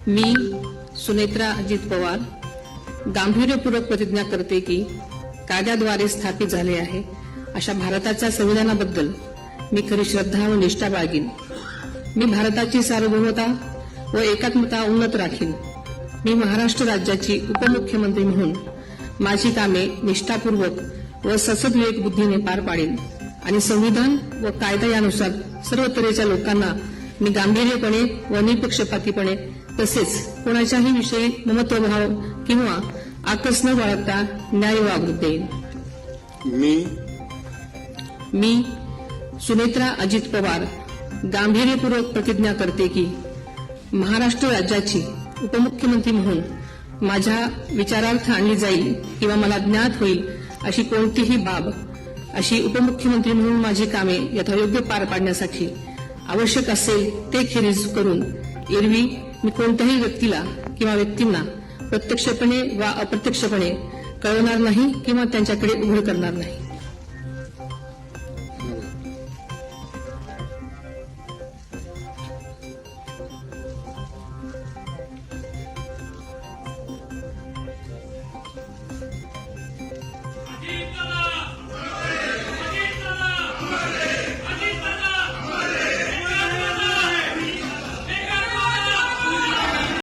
मी सुनेत्रा अजित पवार गांभीर्यपूर्वक प्रतिज्ञा करते की कायद्याद्वारे स्थापित झाले आहे अशा भारताच्या संविधानाबद्दल मी खरी श्रद्धा व निष्ठा बाळगीन। मी भारताची सार्वभौमता व एकात्मता उन्नत राखीन। मी महाराष्ट्र राज्याची उपमुख्यमंत्री म्हणून माझी कामे निष्ठापूर्वक व ससद्विवेक बुद्धीने पार पाडेन आणि संविधान व कायदा यानुसार सर्व तऱ्हेच्या लोकांना मी गांभीर्यपणे व निपक्षपातीपणे तसेच कोणाच्याही विषयी ममत्वभाव किंवा आकस न बाळगता न्याय वागणूक देईन। मी सुनेत्रा अजित पवार गांभीर्यपूर्वक प्रतिज्ञा करते की महाराष्ट्र राज्याची उपमुख्यमंत्री म्हणून माझ्या विचारार्थ आणली जाईल किंवा मला ज्ञात होईल अशी कोणतीही बाब अशी उपमुख्यमंत्री म्हणून माझी कामे यथायोग्य पार पाडण्यासाठी आवश्यक असेल ते खेरीज करून एरवी मी कोणत्याही व्यक्तीला किंवा व्यक्तींना प्रत्यक्षपणे वा अप्रत्यक्षपणे कळवणार नाही किंवा त्यांच्याकडे उघड करणार नाही।